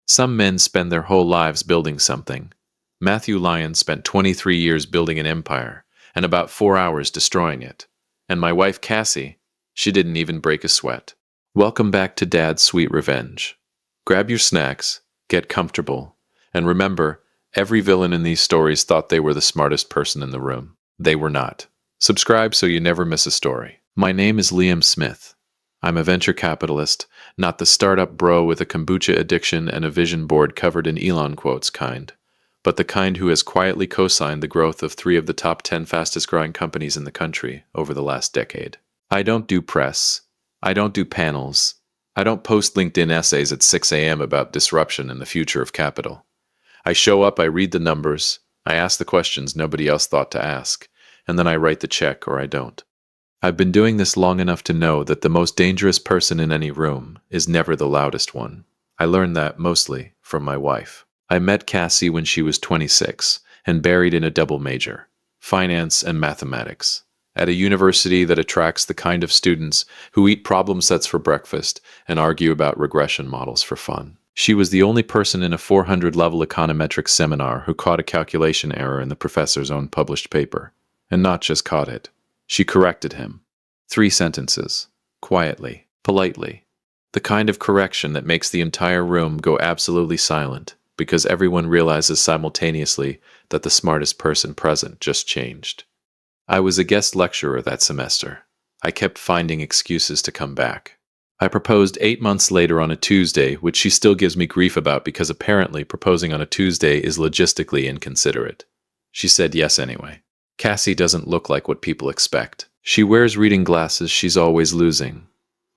Some men spend their whole lives building something. Matthew Lyon spent 23 years building an empire, and about 4 hours destroying it. And my wife Cassie, she didn't even break a sweat. Welcome back to Dad's Sweet Revenge. Grab your snacks, get comfortable, and remember, every villain in these stories thought they were the smartest person in the room. They were not. Subscribe so you never miss a story. My name is Liam Smith. I'm a venture capitalist, not the startup bro with a kombucha addiction and a vision board covered in Elon quotes kind, but the kind who has quietly co-signed the growth of 3 of the top 10 fastest growing companies in the country over the last decade. I don't do press. I don't do panels. I don't post LinkedIn essays at 6 a.m. about disruption and the future of capital. I show up, I read the numbers, I ask the questions nobody else thought to ask, and then I write the check or I don't. I've been doing this long enough to know that the most dangerous person in any room is never the loudest one. I learned that mostly from my wife. I met Cassie when she was 26 and buried in a double major, finance and mathematics, at a university that attracts the kind of students who eat problem sets for breakfast and argue about regression models for fun. She was the only person in a 400-level econometrics seminar who caught a calculation error in the professor's own published paper. And not just caught it. She corrected him. 3 sentences. Quietly. Politely. The kind of correction that makes the entire room go absolutely silent because everyone realizes simultaneously that the smartest person present just changed. I was a guest lecturer that semester. I kept finding excuses to come back. I proposed 8 months later on a Tuesday, which she still gives me grief about because apparently proposing on a Tuesday is logistically inconsiderate. She said yes anyway. Cassie doesn't look like what people expect. She wears reading glasses she's always losing.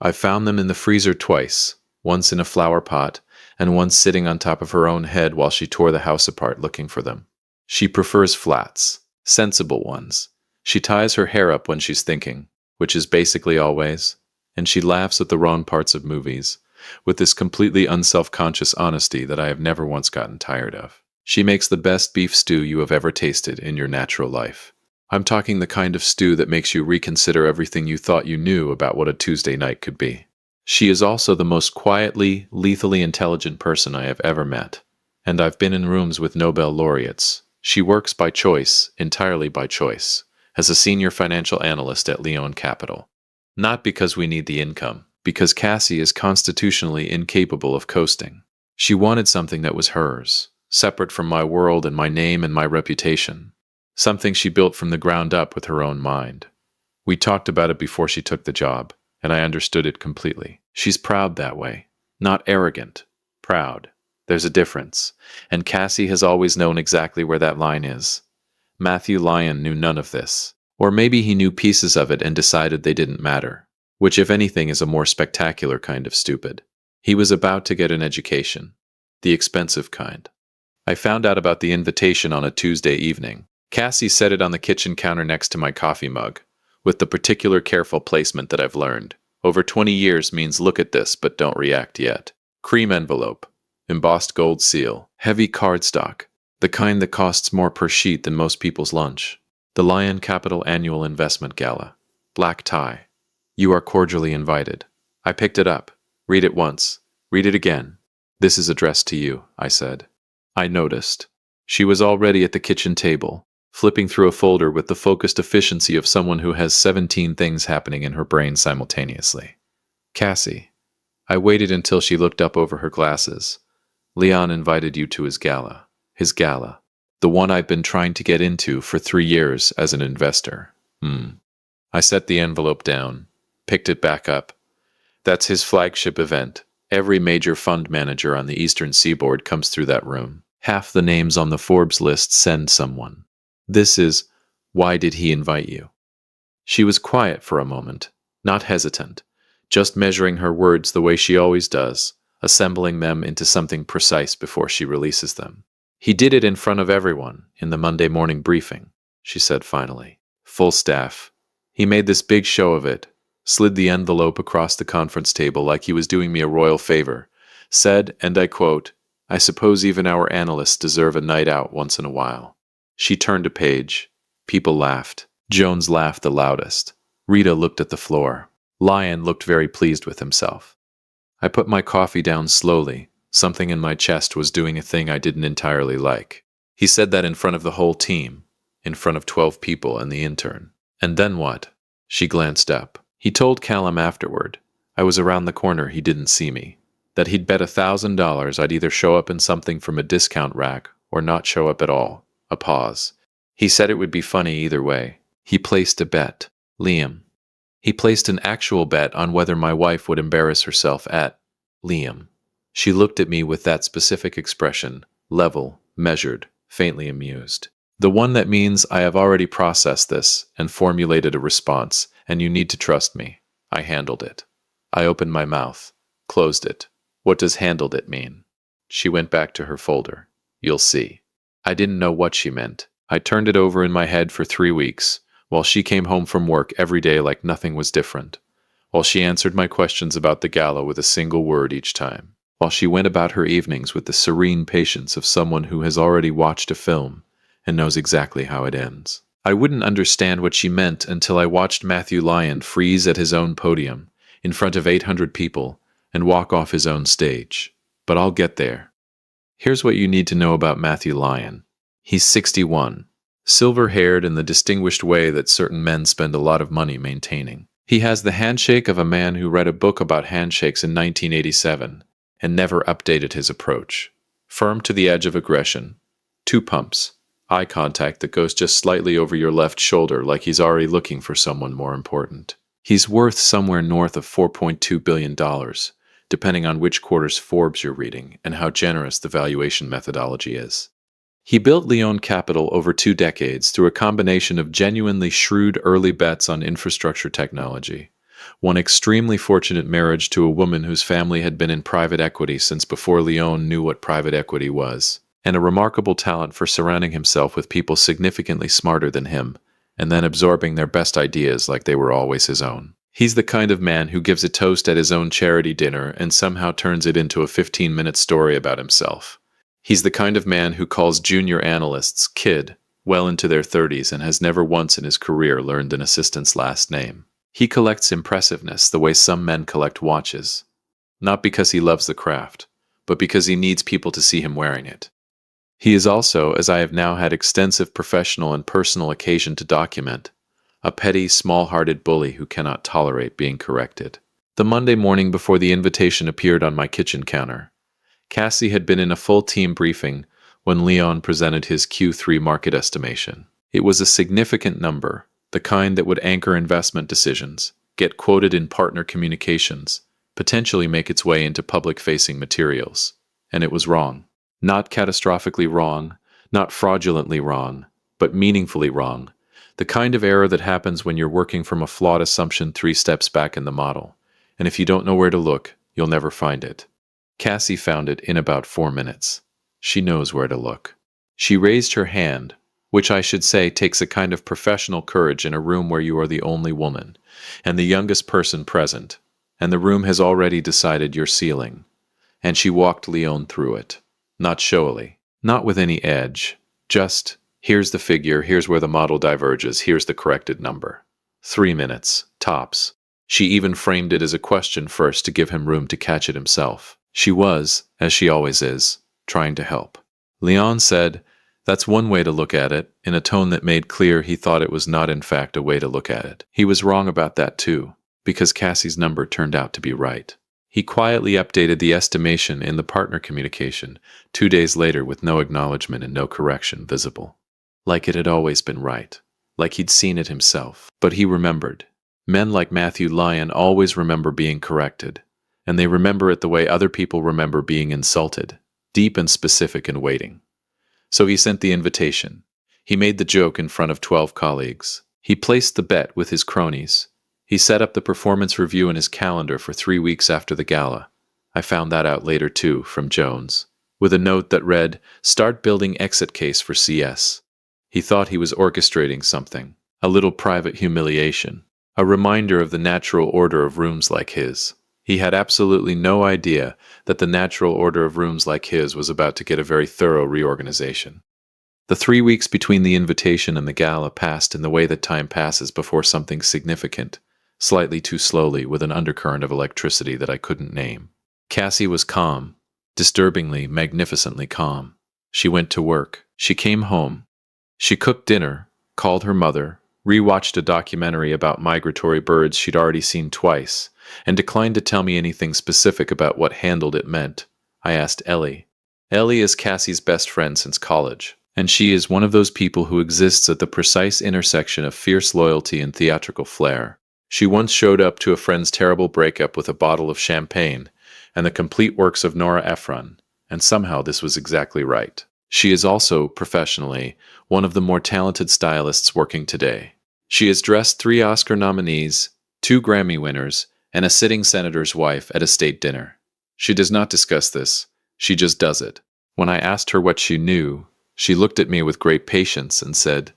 I found them in the freezer twice, once in a flower pot, and once sitting on top of her own head while she tore the house apart looking for them. She prefers flats, sensible ones. She ties her hair up when she's thinking, which is basically always, and she laughs at the wrong parts of movies, with this completely unself-conscious honesty that I have never once gotten tired of. She makes the best beef stew you have ever tasted in your natural life. I'm talking the kind of stew that makes you reconsider everything you thought you knew about what a Tuesday night could be. She is also the most quietly, lethally intelligent person I have ever met. And I've been in rooms with Nobel laureates. She works by choice, entirely by choice, as a senior financial analyst at Leon Capital. Not because we need the income, because Cassie is constitutionally incapable of coasting. She wanted something that was hers, separate from my world and my name and my reputation. Something she built from the ground up with her own mind. We talked about it before she took the job, and I understood it completely. She's proud that way. Not arrogant. Proud. There's a difference, and Cassie has always known exactly where that line is. Matthew Lyon knew none of this. Or maybe he knew pieces of it and decided they didn't matter, which if anything is a more spectacular kind of stupid. He was about to get an education. The expensive kind. I found out about the invitation on a Tuesday evening. Cassie set it on the kitchen counter next to my coffee mug, with the particular careful placement that I've learned. Over 20 years means look at this, but don't react yet. Cream envelope. Embossed gold seal. Heavy cardstock. The kind that costs more per sheet than most people's lunch. The Lion Capital Annual Investment Gala. Black tie. You are cordially invited. I picked it up. Read it once. Read it again. This is addressed to you, I said. I noticed. She was already at the kitchen table, flipping through a folder with the focused efficiency of someone who has 17 things happening in her brain simultaneously. Cassie. I waited until she looked up over her glasses. Leon invited you to his gala. His gala. The one I've been trying to get into for 3 years as an investor. I set the envelope down, picked it back up. That's his flagship event. Every major fund manager on the Eastern Seaboard comes through that room. Half the names on the Forbes list send someone. This is, why did he invite you? She was quiet for a moment, not hesitant, just measuring her words the way she always does, assembling them into something precise before she releases them. He did it in front of everyone in the Monday morning briefing, she said finally. Full staff. He made this big show of it, slid the envelope across the conference table like he was doing me a royal favor, said, and I quote, I suppose even our analysts deserve a night out once in a while. She turned a page. People laughed. Jones laughed the loudest. Rita looked at the floor. Lyon looked very pleased with himself. I put my coffee down slowly, Something in my chest was doing a thing I didn't entirely like. He said that in front of the whole team, in front of 12 people and the intern. And then what? She glanced up. He told Callum afterward. I was around the corner, he didn't see me. That he'd bet $1,000 I'd either show up in something from a discount rack or not show up at all. A pause. He said it would be funny either way. He placed a bet. Liam. He placed an actual bet on whether my wife would embarrass herself at Liam. She looked at me with that specific expression, level, measured, faintly amused. The one that means I have already processed this and formulated a response, and you need to trust me. I handled it. I opened my mouth, closed it. What does handled it mean? She went back to her folder. You'll see. I didn't know what she meant. I turned it over in my head for 3 weeks, while she came home from work every day like nothing was different, while she answered my questions about the gala with a single word each time, while she went about her evenings with the serene patience of someone who has already watched a film and knows exactly how it ends. I wouldn't understand what she meant until I watched Matthew Lyon freeze at his own podium, in front of 800 people, and walk off his own stage. But I'll get there. Here's what you need to know about Matthew Lyon. He's 61, silver-haired in the distinguished way that certain men spend a lot of money maintaining. He has the handshake of a man who read a book about handshakes in 1987 and never updated his approach. Firm to the edge of aggression. 2 pumps. Eye contact that goes just slightly over your left shoulder like he's already looking for someone more important. He's worth somewhere north of $4.2 billion, depending on which quarter's Forbes you're reading and how generous the valuation methodology is. He built Leone Capital over 2 decades through a combination of genuinely shrewd early bets on infrastructure technology, one extremely fortunate marriage to a woman whose family had been in private equity since before Leone knew what private equity was, and a remarkable talent for surrounding himself with people significantly smarter than him, and then absorbing their best ideas like they were always his own. He's the kind of man who gives a toast at his own charity dinner and somehow turns it into a 15-minute story about himself. He's the kind of man who calls junior analysts kid, well into their 30s, and has never once in his career learned an assistant's last name. He collects impressiveness the way some men collect watches, not because he loves the craft, but because he needs people to see him wearing it. He is also, as I have now had extensive professional and personal occasion to document, a petty, small-hearted bully who cannot tolerate being corrected. The Monday morning before the invitation appeared on my kitchen counter, Cassie had been in a full team briefing when Leon presented his Q3 market estimation. It was a significant number, the kind that would anchor investment decisions, get quoted in partner communications, potentially make its way into public-facing materials. And it was wrong. Not catastrophically wrong, not fraudulently wrong, but meaningfully wrong. The kind of error that happens when you're working from a flawed assumption 3 steps back in the model. And if you don't know where to look, you'll never find it. Cassie found it in about 4 minutes. She knows where to look. She raised her hand, which I should say takes a kind of professional courage in a room where you are the only woman, and the youngest person present, and the room has already decided your ceiling. And she walked Leon through it. Not showily, not with any edge, just, here's the figure, here's where the model diverges, here's the corrected number. 3 minutes, tops. She even framed it as a question first to give him room to catch it himself. She was, as she always is, trying to help. Leon said, "That's one way to look at it," in a tone that made clear he thought it was not in fact a way to look at it. He was wrong about that too, because Cassie's number turned out to be right. He quietly updated the estimation in the partner communication 2 days later with no acknowledgement and no correction visible. Like it had always been right. Like he'd seen it himself. But he remembered. Men like Matthew Lyon always remember being corrected. And they remember it the way other people remember being insulted. Deep and specific and waiting. So he sent the invitation. He made the joke in front of 12 colleagues. He placed the bet with his cronies. He set up the performance review in his calendar for 3 weeks after the gala. I found that out later too, from Jones, with a note that read, "Start building exit case for CS." He thought he was orchestrating something, a little private humiliation, a reminder of the natural order of rooms like his. He had absolutely no idea that the natural order of rooms like his was about to get a very thorough reorganization. The 3 weeks between the invitation and the gala passed in the way that time passes before something significant, slightly too slowly with an undercurrent of electricity that I couldn't name. Cassie was calm, disturbingly, magnificently calm. She went to work. She came home. She cooked dinner, called her mother, rewatched a documentary about migratory birds she'd already seen twice, and declined to tell me anything specific about what handled it meant. I asked Ellie. Ellie is Cassie's best friend since college, and she is one of those people who exists at the precise intersection of fierce loyalty and theatrical flair. She once showed up to a friend's terrible breakup with a bottle of champagne and the complete works of Nora Ephron, and somehow this was exactly right. She is also, professionally, one of the more talented stylists working today. She has dressed 3 Oscar nominees, 2 Grammy winners, and a sitting senator's wife at a state dinner. She does not discuss this, she just does it. When I asked her what she knew, she looked at me with great patience and said,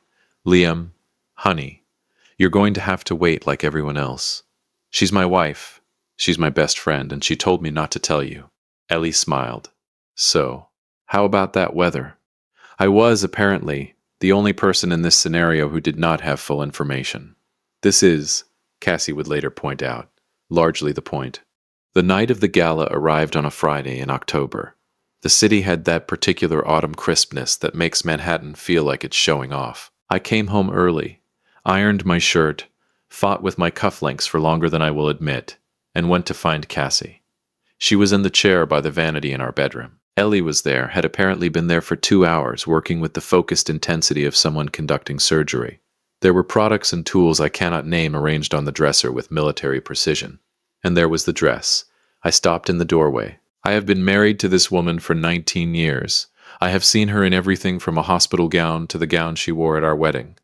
"Liam, honey, you're going to have to wait like everyone else. She's my wife, she's my best friend, and she told me not to tell you." Ellie smiled. So, how about that weather? I was, apparently, the only person in this scenario who did not have full information. This is, Cassie would later point out, largely the point. The night of the gala arrived on a Friday in October. The city had that particular autumn crispness that makes Manhattan feel like it's showing off. I came home early, ironed my shirt, fought with my cufflinks for longer than I will admit, and went to find Cassie. She was in the chair by the vanity in our bedroom. Ellie was there, had apparently been there for 2 hours, working with the focused intensity of someone conducting surgery. There were products and tools I cannot name arranged on the dresser with military precision. And there was the dress. I stopped in the doorway. I have been married to this woman for 19 years. I have seen her in everything from a hospital gown to the gown she wore at our wedding.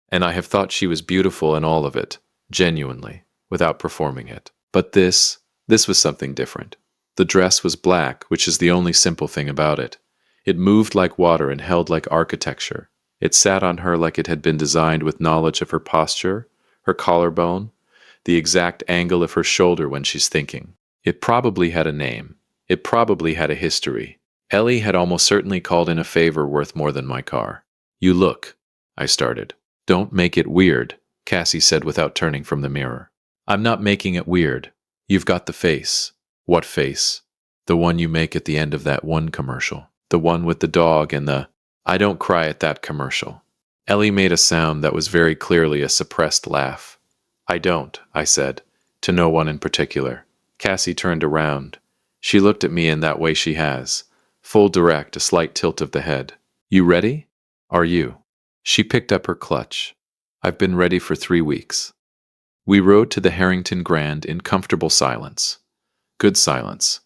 And I have thought she was beautiful in all of it, genuinely, without performing it. But this was something different. The dress was black, which is the only simple thing about it. It moved like water and held like architecture. It sat on her like it had been designed with knowledge of her posture, her collarbone, the exact angle of her shoulder when she's thinking. It probably had a name. It probably had a history. Ellie had almost certainly called in a favor worth more than my car. "You look," I started. "Don't make it weird," Cassie said without turning from the mirror. "I'm not making it weird. You've got the face." "What face?" "The one you make at the end of that one commercial. The one with the dog and the—" "I don't cry at that commercial." Ellie made a sound that was very clearly a suppressed laugh. "I don't," I said, to no one in particular. Cassie turned around. She looked at me in that way she has. Full direct, a slight tilt of the head. "You ready? Are you?" She picked up her clutch. "I've been ready for 3 weeks." We rode to the Harrington Grand in comfortable silence. Good silence.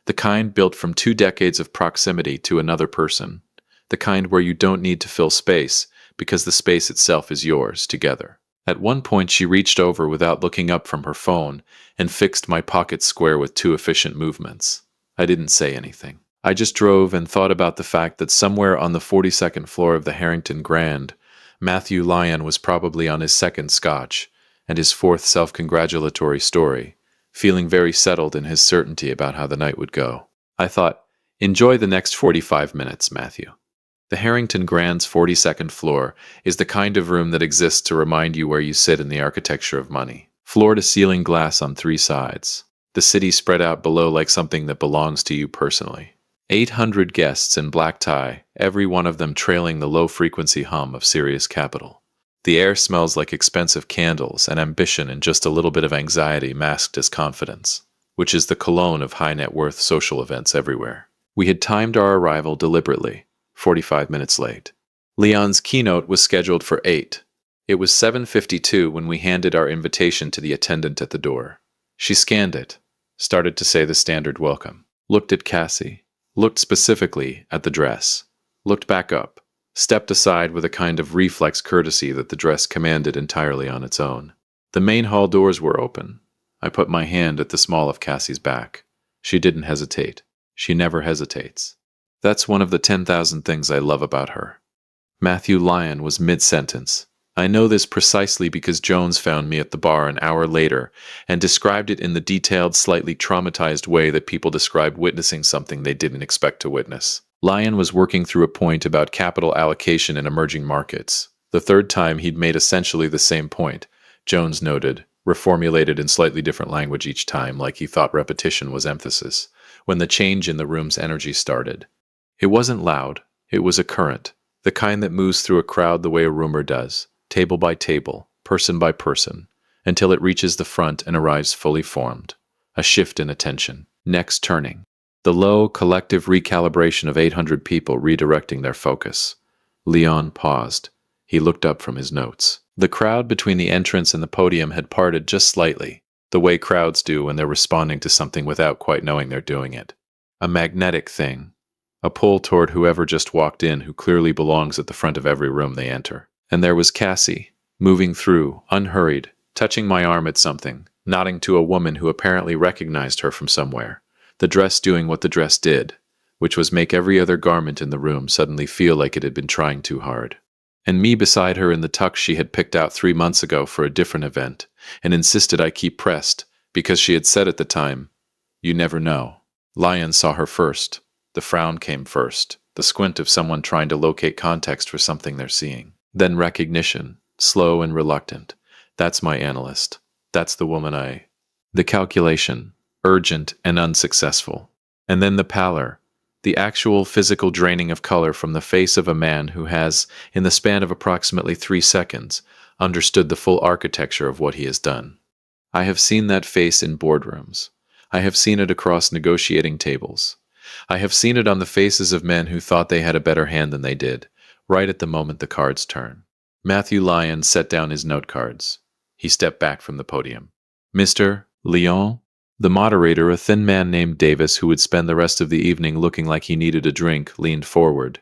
The kind built from 2 decades of proximity to another person. The kind where you don't need to fill space, because the space itself is yours, together. At one point she reached over without looking up from her phone and fixed my pocket square with 2 efficient movements. I didn't say anything. I just drove and thought about the fact that somewhere on the 42nd floor of the Harrington Grand, Matthew Lyon was probably on his 2nd scotch and his 4th self-congratulatory story, feeling very settled in his certainty about how the night would go. I thought, enjoy the next 45 minutes, Matthew. The Harrington Grand's 42nd floor is the kind of room that exists to remind you where you sit in the architecture of money. Floor-to-ceiling glass on 3 sides. The city spread out below like something that belongs to you personally. 800 guests in black tie, every one of them trailing the low-frequency hum of Sirius Capital. The air smells like expensive candles and ambition and just a little bit of anxiety masked as confidence, which is the cologne of high-net-worth social events everywhere. We had timed our arrival deliberately, 45 minutes late. Leon's keynote was scheduled for 8. It was 7:52 when we handed our invitation to the attendant at the door. She scanned it, started to say the standard welcome, looked at Cassie, looked specifically at the dress, looked back up, stepped aside with a kind of reflex courtesy that the dress commanded entirely on its own. The main hall doors were open. I put my hand at the small of Cassie's back. She didn't hesitate. She never hesitates. That's one of the 10,000 things I love about her. Matthew Lyon was mid-sentence. I know this precisely because Jones found me at the bar an hour later and described it in the detailed, slightly traumatized way that people describe witnessing something they didn't expect to witness. Lyon was working through a point about capital allocation in emerging markets. The 3rd time he'd made essentially the same point, Jones noted, reformulated in slightly different language each time, like he thought repetition was emphasis, when the change in the room's energy started. It wasn't loud, it was a current, the kind that moves through a crowd the way a rumor does, table by table, person by person, until it reaches the front and arrives fully formed. A shift in attention. Next turning. The low, collective recalibration of 800 people redirecting their focus. Leon paused. He looked up from his notes. The crowd between the entrance and the podium had parted just slightly, the way crowds do when they're responding to something without quite knowing they're doing it. A magnetic thing. A pull toward whoever just walked in who clearly belongs at the front of every room they enter. And there was Cassie, moving through, unhurried, touching my arm at something, nodding to a woman who apparently recognized her from somewhere, the dress doing what the dress did, which was make every other garment in the room suddenly feel like it had been trying too hard. And me beside her in the tux she had picked out 3 months ago for a different event, and insisted I keep pressed, because she had said at the time, "You never know." Lion saw her first. The frown came first, the squint of someone trying to locate context for something they're seeing. Then recognition, slow and reluctant. That's my analyst. That's the woman I... The calculation, urgent and unsuccessful. And then the pallor, the actual physical draining of color from the face of a man who has, in the span of approximately 3 seconds, understood the full architecture of what he has done. I have seen that face in boardrooms. I have seen it across negotiating tables. I have seen it on the faces of men who thought they had a better hand than they did, right at the moment the cards turn. Matthew Lyon set down his note cards. He stepped back from the podium. "Mr. Lyon?" The moderator, a thin man named Davis who would spend the rest of the evening looking like he needed a drink, leaned forward.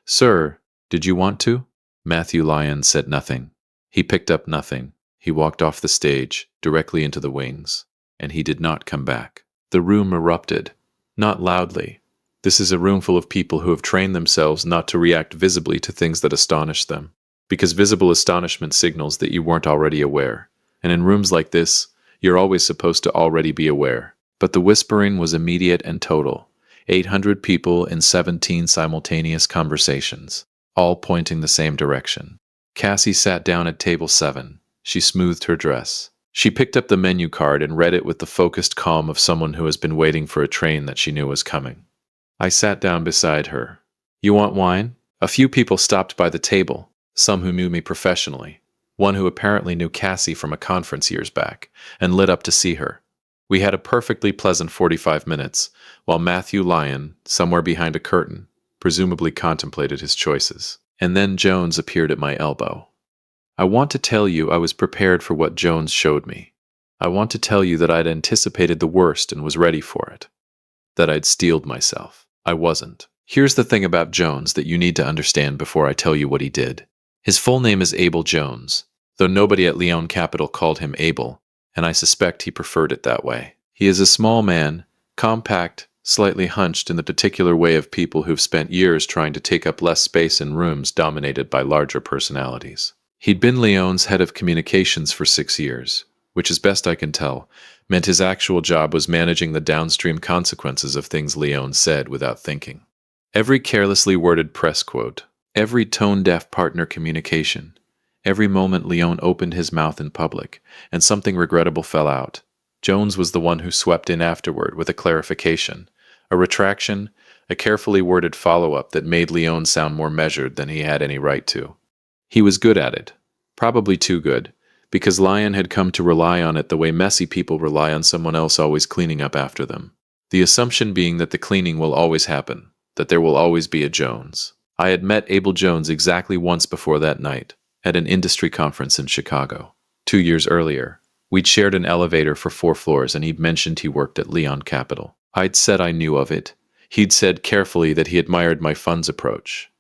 "Sir, did you want to?" Matthew Lyon said nothing. He picked up nothing. He walked off the stage, directly into the wings, and he did not come back. The room erupted. Not loudly. This is a room full of people who have trained themselves not to react visibly to things that astonish them, because visible astonishment signals that you weren't already aware. And in rooms like this, you're always supposed to already be aware. But the whispering was immediate and total. 800 people in 17 simultaneous conversations, all pointing the same direction. Cassie sat down at table 7. She smoothed her dress. She picked up the menu card and read it with the focused calm of someone who has been waiting for a train that she knew was coming. I sat down beside her. "You want wine?" A few people stopped by the table, some who knew me professionally, one who apparently knew Cassie from a conference years back, and lit up to see her. We had a perfectly pleasant 45 minutes, while Matthew Lyon, somewhere behind a curtain, presumably contemplated his choices. And then Jones appeared at my elbow. I want to tell you I was prepared for what Jones showed me. I want to tell you that I'd anticipated the worst and was ready for it. That I'd steeled myself. I wasn't. Here's the thing about Jones that you need to understand before I tell you what he did. His full name is Abel Jones, though nobody at Leon Capital called him Abel, and I suspect he preferred it that way. He is a small man, compact, slightly hunched in the particular way of people who've spent years trying to take up less space in rooms dominated by larger personalities. He'd been Leon's head of communications for 6 years, which, as best I can tell, meant his actual job was managing the downstream consequences of things Leon said without thinking. Every carelessly worded press quote, every tone-deaf partner communication, every moment Leon opened his mouth in public, and something regrettable fell out, Jones was the one who swept in afterward with a clarification, a retraction, a carefully worded follow-up that made Leon sound more measured than he had any right to. He was good at it, probably too good, because Lyon had come to rely on it the way messy people rely on someone else always cleaning up after them. The assumption being that the cleaning will always happen, that there will always be a Jones. I had met Abel Jones exactly once before that night, at an industry conference in Chicago. 2 years earlier, we'd shared an elevator for 4 floors and he'd mentioned he worked at Leon Capital. I'd said I knew of it. He'd said carefully that he admired my funds approach.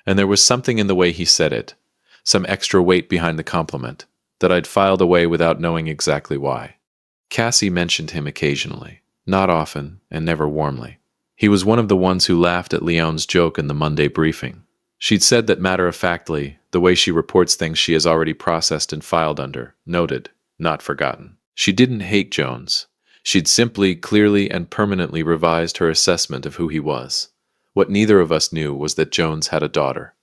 And there was something in the way he said it, some extra weight behind the compliment, that I'd filed away without knowing exactly why. Cassie mentioned him occasionally, not often and never warmly. He was one of the ones who laughed at Leon's joke in the Monday briefing. She'd said that matter-of-factly, the way she reports things she has already processed and filed under, noted, not forgotten. She didn't hate Jones. She'd simply, clearly, and permanently revised her assessment of who he was. What neither of us knew was that Jones had a daughter,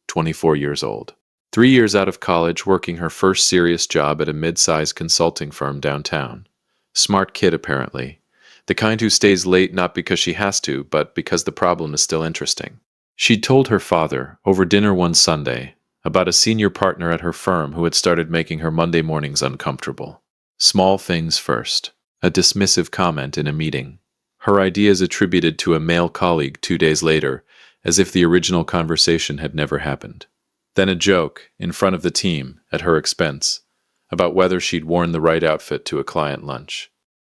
24 years old. 3 years out of college, working her first serious job at a mid-sized consulting firm downtown. Smart kid, apparently, The kind who stays late not because she has to, but because the problem is still interesting. She'd told her father, over dinner one Sunday, about a senior partner at her firm who had started making her Monday mornings uncomfortable. Small things first. A dismissive comment in a meeting. Her ideas attributed to a male colleague 2 days later, as if the original conversation had never happened. Then a joke, in front of the team, at her expense, about whether she'd worn the right outfit to a client lunch.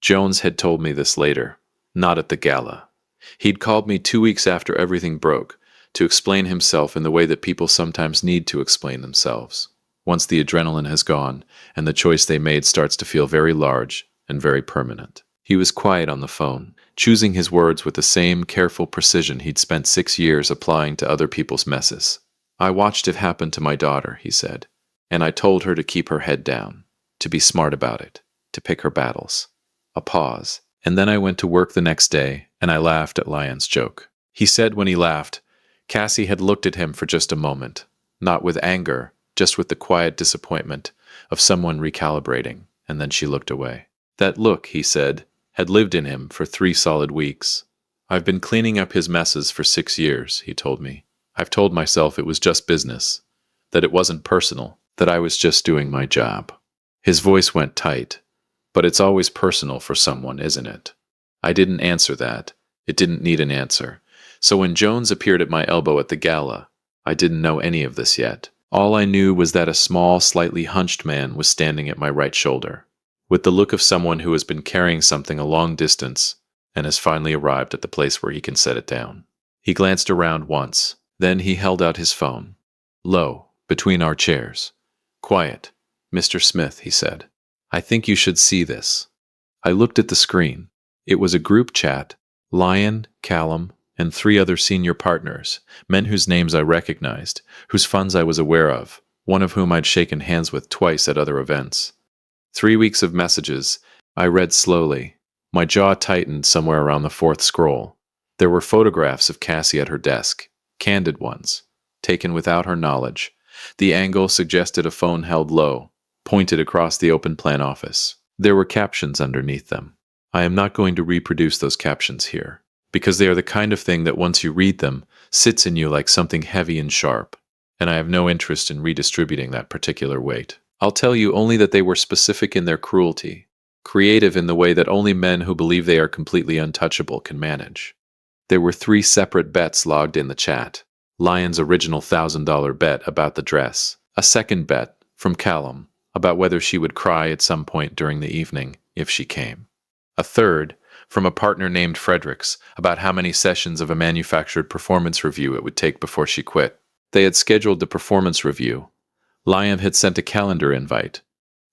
Jones had told me this later, not at the gala. He'd called me 2 weeks after everything broke, to explain himself in the way that people sometimes need to explain themselves, once the adrenaline has gone and the choice they made starts to feel very large and very permanent. He was quiet on the phone, choosing his words with the same careful precision he'd spent 6 years applying to other people's messes. I watched it happen to my daughter, he said, and I told her to keep her head down, to be smart about it, to pick her battles. A pause, and then I went to work the next day, and I laughed at Lyon's joke. He said when he laughed, Cassie had looked at him for just a moment, not with anger, just with the quiet disappointment of someone recalibrating, and then she looked away. That look, he said, had lived in him for 3 solid weeks. I've been cleaning up his messes for 6 years, he told me. I've told myself it was just business, that it wasn't personal, that I was just doing my job. His voice went tight. But it's always personal for someone, isn't it? I didn't answer that. It didn't need an answer. So when Jones appeared at my elbow at the gala, I didn't know any of this yet. All I knew was that a small, slightly hunched man was standing at my right shoulder, with the look of someone who has been carrying something a long distance and has finally arrived at the place where he can set it down. He glanced around once. Then he held out his phone. Low, between our chairs. Quiet. Mr. Smith, he said. I think you should see this. I looked at the screen. It was a group chat. Lyon, Callum, and 3 other senior partners, men whose names I recognized, whose funds I was aware of, one of whom I'd shaken hands with twice at other events. 3 weeks of messages. I read slowly. My jaw tightened somewhere around the 4th scroll. There were photographs of Cassie at her desk, candid ones, taken without her knowledge. The angle suggested a phone held low, pointed across the open plan office. There were captions underneath them. I am not going to reproduce those captions here, because they are the kind of thing that once you read them, sits in you like something heavy and sharp, and I have no interest in redistributing that particular weight. I'll tell you only that they were specific in their cruelty, creative in the way that only men who believe they are completely untouchable can manage. There were 3 separate bets logged in the chat. Lyon's original $1,000 bet about the dress, a second bet from Callum, about whether she would cry at some point during the evening if she came. A third, from a partner named Fredericks, about how many sessions of a manufactured performance review it would take before she quit. They had scheduled the performance review. Lyon had sent a calendar invite.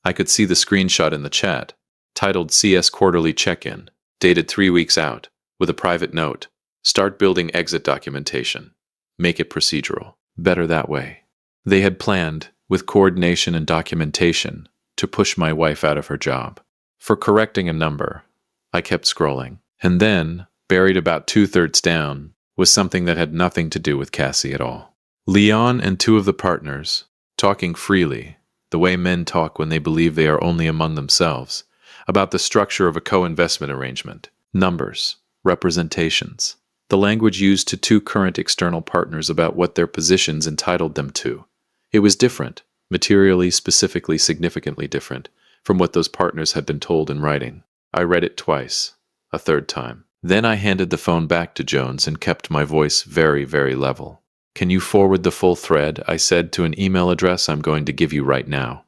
I could see the screenshot in the chat, titled CS Quarterly Check-In, dated 3 weeks out, with a private note. Start building exit documentation. Make it procedural. Better that way. They had planned, with coordination and documentation, to push my wife out of her job. For correcting a number, I kept scrolling. And then, buried about 2/3 down, was something that had nothing to do with Cassie at all. Leon and 2 of the partners, talking freely, the way men talk when they believe they are only among themselves, about the structure of a co-investment arrangement, numbers, representations, the language used to 2 current external partners about what their positions entitled them to. It was different, materially, specifically, significantly different, from what those partners had been told in writing. I read it twice, a third time. Then I handed the phone back to Jones and kept my voice very, very level. Can you forward the full thread, I said, to an email address I'm going to give you right now?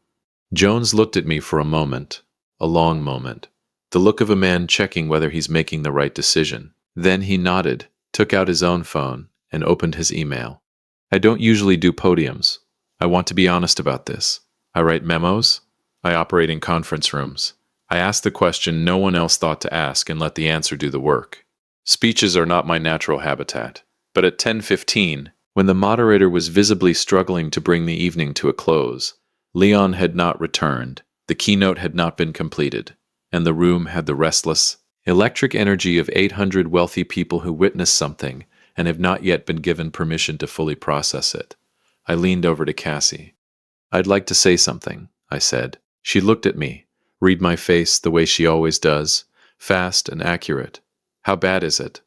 Jones looked at me for a moment, a long moment, the look of a man checking whether he's making the right decision. Then he nodded, took out his own phone, and opened his email. I don't usually do podiums. I want to be honest about this. I write memos. I operate in conference rooms. I ask the question no one else thought to ask and let the answer do the work. Speeches are not my natural habitat. But at 10:15, when the moderator was visibly struggling to bring the evening to a close, Leon had not returned, the keynote had not been completed, and the room had the restless, electric energy of 800 wealthy people who witnessed something and have not yet been given permission to fully process it. I leaned over to Cassie. I'd like to say something, I said. She looked at me, read my face the way she always does, Fast and accurate. How bad is it?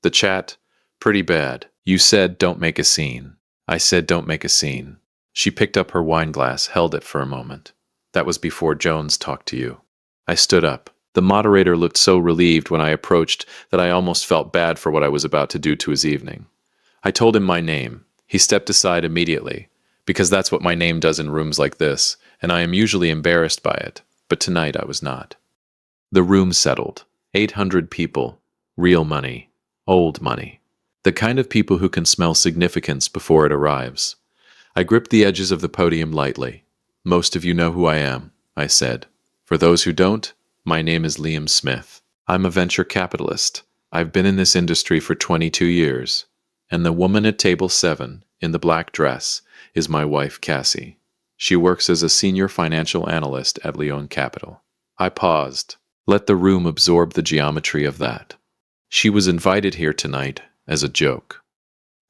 The chat? Pretty bad. You said don't make a scene. I said don't make a scene. She picked up her wine glass, held it for a moment. That was before Jones talked to you. I stood up. The moderator looked so relieved when I approached that I almost felt bad for what I was about to do to his evening. I told him my name. He stepped aside immediately, because that's what my name does in rooms like this, and I am usually embarrassed by it, but tonight I was not. The room settled. 800 people. Real money. Old money. The kind of people who can smell significance before it arrives. I gripped the edges of the podium lightly. Most of you know who I am, I said. For those who don't, my name is Liam Smith. I'm a venture capitalist. I've been in this industry for 22 years. And the woman at table 7, in the black dress, is my wife Cassie. She works as a senior financial analyst at Leon Capital. I paused. Let the room absorb the geometry of that. She was invited here tonight as a joke.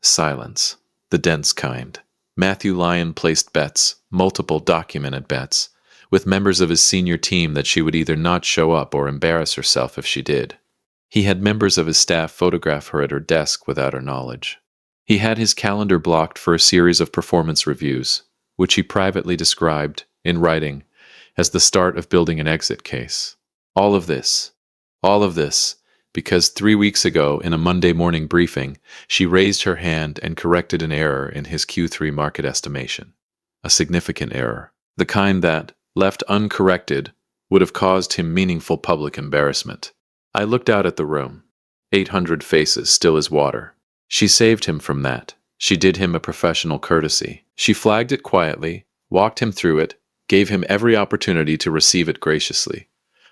Silence. The dense kind. Matthew Lyon placed bets, multiple documented bets, with members of his senior team that she would either not show up or embarrass herself if she did. He had members of his staff photograph her at her desk without her knowledge. He had his calendar blocked for a series of performance reviews, which he privately described, in writing, as the start of building an exit case. All of this, because 3 weeks ago in a Monday morning briefing, she raised her hand and corrected an error in his Q3 market estimation. A significant error. The kind that, left uncorrected, would have caused him meaningful public embarrassment. I looked out at the room. 800 faces, still as water. She saved him from that. She did him a professional courtesy. She flagged it quietly, walked him through it, gave him every opportunity to receive it graciously.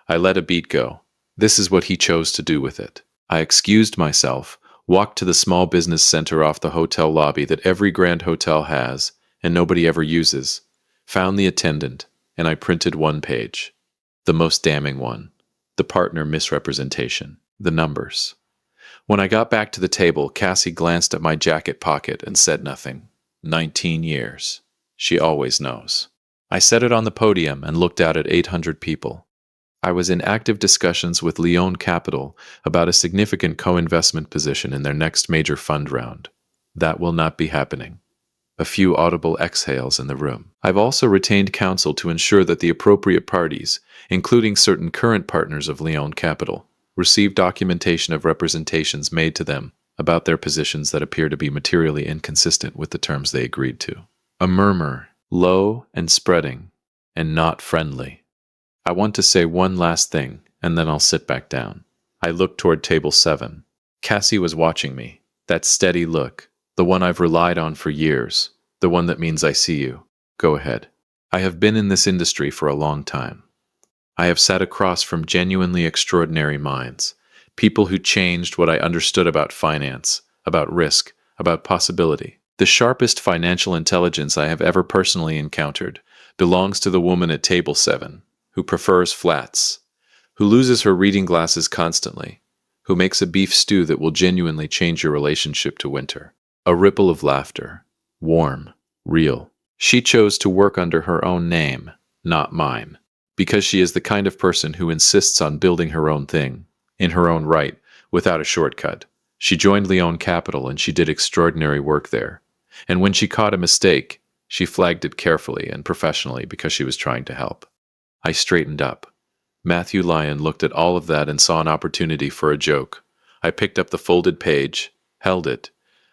I let a beat go. This is what he chose to do with it. I excused myself, walked to the small business center off the hotel lobby that every grand hotel has, and nobody ever uses, found the attendant, and I printed one page. The most damning one. The partner misrepresentation. The numbers. When I got back to the table, Cassie glanced at my jacket pocket and said nothing. 19 years. She always knows. I set it on the podium and looked out at 800 people. I was in active discussions with Leon Capital about a significant co-investment position in their next major fund round. That will not be happening. A few audible exhales in the room. I've also retained counsel to ensure that the appropriate parties, including certain current partners of Leon Capital, receive documentation of representations made to them about their positions that appear to be materially inconsistent with the terms they agreed to. A murmur, low and spreading, and not friendly. I want to say one last thing, and then I'll sit back down. I looked toward table 7. Cassie was watching me. That steady look, the one I've relied on for years, the one that means I see you. Go ahead. I have been in this industry for a long time. I have sat across from genuinely extraordinary minds, people who changed what I understood about finance, about risk, about possibility. The sharpest financial intelligence I have ever personally encountered belongs to the woman at table 7, who prefers flats, who loses her reading glasses constantly, who makes a beef stew that will genuinely change your relationship to winter. A ripple of laughter. Warm. Real. She chose to work under her own name, not mine, because she is the kind of person who insists on building her own thing, in her own right, without a shortcut. She joined Leon Capital and she did extraordinary work there. And when she caught a mistake, she flagged it carefully and professionally because she was trying to help. I straightened up. Matthew Lyon looked at all of that and saw an opportunity for a joke. I picked up the folded page, held it.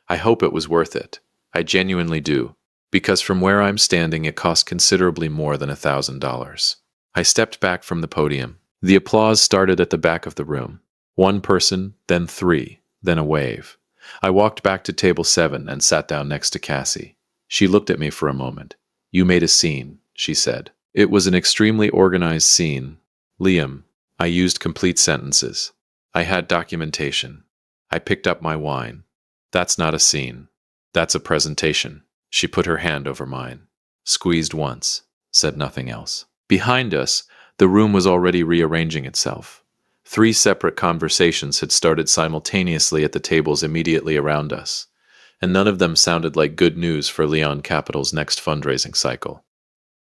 I hope it was worth it. I genuinely do, because from where I'm standing it cost considerably more than $1,000. I stepped back from the podium. The applause started at the back of the room. One person, then 3, then a wave. I walked back to table 7 and sat down next to Cassie. She looked at me for a moment. You made a scene, she said. It was an extremely organized scene. Liam, I used complete sentences. I had documentation. I picked up my wine. That's not a scene. That's a presentation. She put her hand over mine. Squeezed once. Said nothing else. Behind us, the room was already rearranging itself. 3 separate conversations had started simultaneously at the tables immediately around us, and none of them sounded like good news for Leon Capital's next fundraising cycle.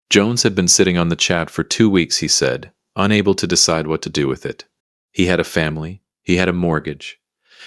Jones had been sitting on the chat for 2 weeks, he said, unable to decide what to do with it. He had a family. He had a mortgage.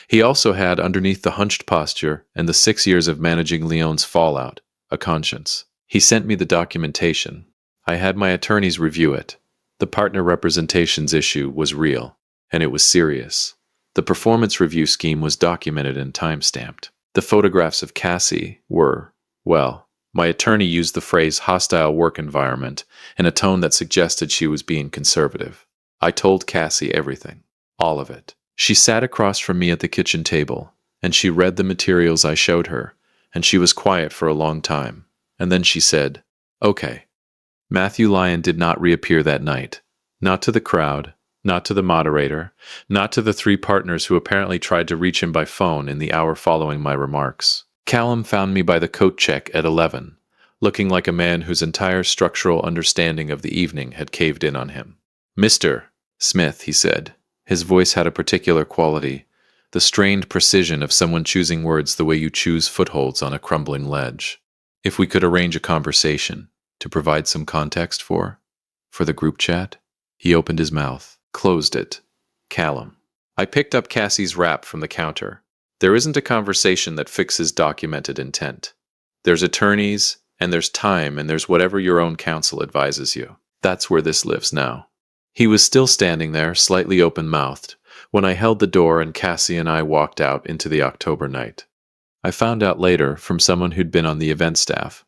He also had, underneath the hunched posture and the 6 years of managing Leon's fallout, a conscience. He sent me the documentation. I had my attorneys review it. The partner representations issue was real, and it was serious. The performance review scheme was documented and time-stamped. The photographs of Cassie were, well, my attorney used the phrase hostile work environment in a tone that suggested she was being conservative. I told Cassie everything, all of it. She sat across from me at the kitchen table, and she read the materials I showed her, and she was quiet for a long time. And then she said, "Okay." Matthew Lyon did not reappear that night. Not to the crowd, not to the moderator, not to the 3 partners who apparently tried to reach him by phone in the hour following my remarks. Callum found me by the coat check at 11, looking like a man whose entire structural understanding of the evening had caved in on him. "Mr. Smith," he said. His voice had a particular quality, the strained precision of someone choosing words the way you choose footholds on a crumbling ledge. "If we could arrange a conversation, to provide some context for the group chat." He opened his mouth, closed it. "Callum." I picked up Cassie's wrap from the counter. "There isn't a conversation that fixes documented intent. There's attorneys, and there's time, and there's whatever your own counsel advises you. That's where this lives now." He was still standing there, slightly open-mouthed, when I held the door and Cassie and I walked out into the October night. I found out later, from someone who'd been on the event staff,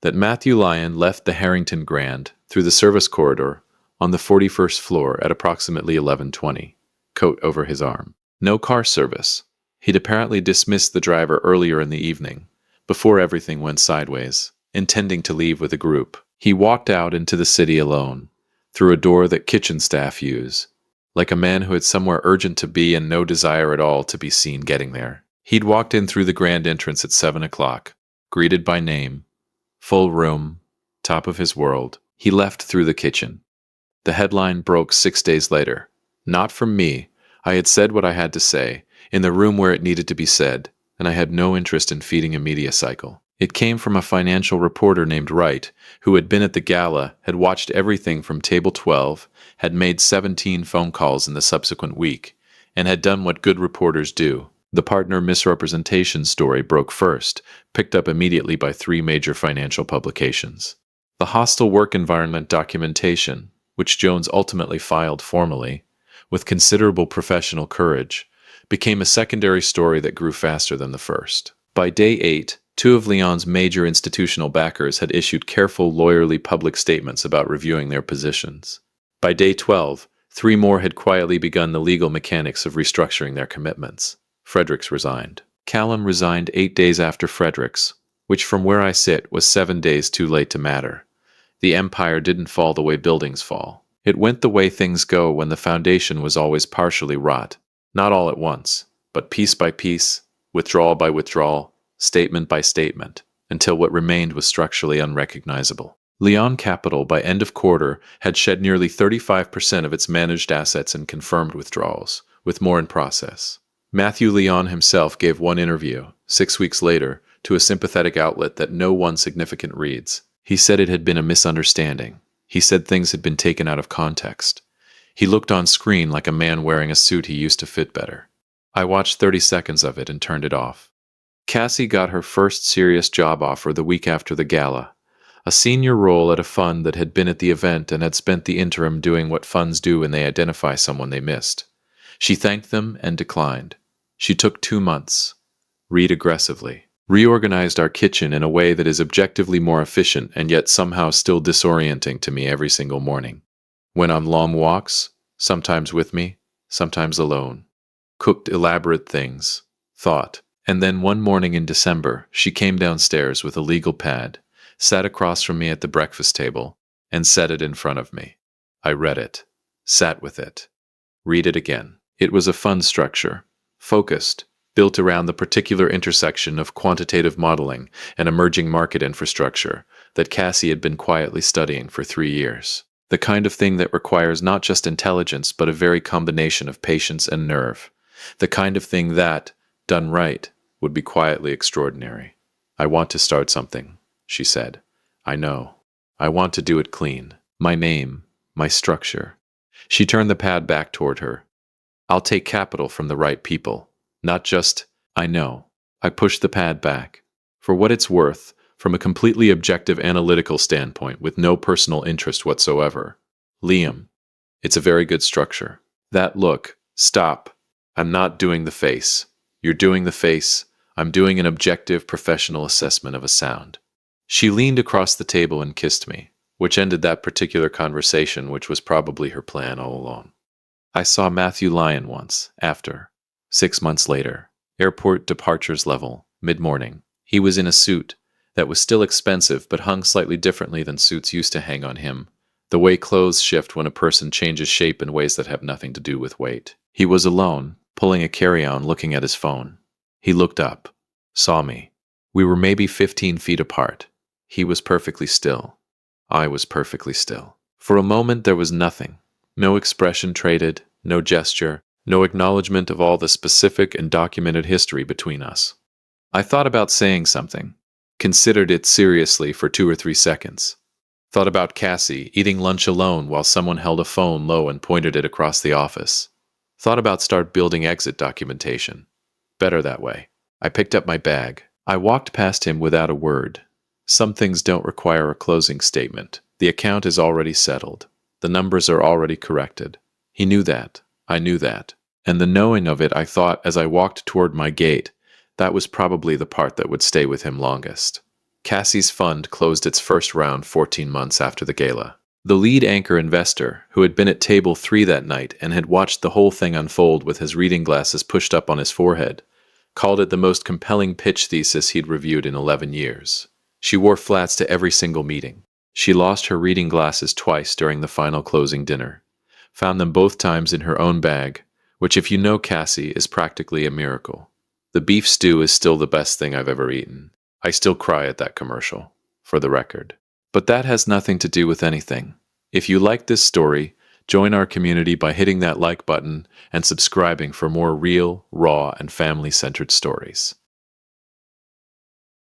that Matthew Lyon left the Harrington Grand through the service corridor on the 41st floor at approximately 11:20, coat over his arm. No car service. He'd apparently dismissed the driver earlier in the evening, before everything went sideways, intending to leave with a group. He walked out into the city alone, through a door that kitchen staff use, like a man who had somewhere urgent to be and no desire at all to be seen getting there. He'd walked in through the grand entrance at 7 o'clock, greeted by name, full room, top of his world. He left through the kitchen. The headline broke 6 days later. Not from me. I had said what I had to say, in the room where it needed to be said, and I had no interest in feeding a media cycle. It came from a financial reporter named Wright, who had been at the gala, had watched everything from table 12, had made 17 phone calls in the subsequent week, and had done what good reporters do. The partner misrepresentation story broke first, picked up immediately by 3 major financial publications. The hostile work environment documentation, which Jones ultimately filed formally, with considerable professional courage, became a secondary story that grew faster than the first. By day 8, 2 of Leon's major institutional backers had issued careful, lawyerly public statements about reviewing their positions. By day 12, 3 more had quietly begun the legal mechanics of restructuring their commitments. Fredericks resigned. Callum resigned 8 days after Fredericks, which from where I sit was 7 days too late to matter. The empire didn't fall the way buildings fall. It went the way things go when the foundation was always partially wrought. Not all at once, but piece by piece, withdrawal by withdrawal, statement by statement, until what remained was structurally unrecognizable. Leon Capital, by end of quarter, had shed nearly 35% of its managed assets in confirmed withdrawals, with more in process. Matthew Leon himself gave one interview, 6 weeks later, to a sympathetic outlet that no one significant reads. He said it had been a misunderstanding. He said things had been taken out of context. He looked on screen like a man wearing a suit he used to fit better. I watched 30 seconds of it and turned it off. Cassie got her first serious job offer the week after the gala, a senior role at a fund that had been at the event and had spent the interim doing what funds do when they identify someone they missed. She thanked them and declined. She took 2 months. Read aggressively. Reorganized our kitchen in a way that is objectively more efficient and yet somehow still disorienting to me every single morning. Went on long walks, sometimes with me, sometimes alone. Cooked elaborate things. Thought. And then one morning in December, she came downstairs with a legal pad, sat across from me at the breakfast table, and set it in front of me. I read it. Sat with it. Read it again. It was a fund structure. Focused. Built around the particular intersection of quantitative modeling and emerging market infrastructure that Cassie had been quietly studying for 3 years. The kind of thing that requires not just intelligence but a very combination of patience and nerve. The kind of thing that, done right, would be quietly extraordinary. "I want to start something," she said. "I know. I want to do it clean. My name, my structure." She turned the pad back toward her. I'll take capital from the right people, not just, I know. I pushed the pad back. For what it's worth, from a completely objective analytical standpoint with no personal interest whatsoever. Liam, it's a very good structure. That look, stop. I'm not doing the face. You're doing the face. I'm doing an objective professional assessment of a sound. She leaned across the table and kissed me, which ended that particular conversation, which was probably her plan all along. I saw Matthew Lyon once, after. 6 months later. Airport departures level, mid-morning. He was in a suit that was still expensive but hung slightly differently than suits used to hang on him, the way clothes shift when a person changes shape in ways that have nothing to do with weight. He was alone, pulling a carry-on, looking at his phone. He looked up, saw me. We were maybe 15 feet apart. He was perfectly still. I was perfectly still. For a moment there was nothing. No expression traded, no gesture, no acknowledgement of all the specific and documented history between us. I thought about saying something, considered it seriously for 2 or 3 seconds. Thought about Cassie eating lunch alone while someone held a phone low and pointed it across the office. Thought about start building exit documentation. Better that way. I picked up my bag. I walked past him without a word. Some things don't require a closing statement. The account is already settled. The numbers are already corrected. He knew that. I knew that. And the knowing of it, I thought as I walked toward my gate, that was probably the part that would stay with him longest. Cassie's fund closed its first round 14 months after the gala. The lead anchor investor, who had been at table 3 that night and had watched the whole thing unfold with his reading glasses pushed up on his forehead, called it the most compelling pitch thesis he'd reviewed in 11 years. She wore flats to every single meeting. She lost her reading glasses twice during the final closing dinner. Found them both times in her own bag, which if you know Cassie is practically a miracle. The beef stew is still the best thing I've ever eaten. I still cry at that commercial, for the record. But that has nothing to do with anything. If you like this story, join our community by hitting that like button and subscribing for more real, raw, and family-centered stories.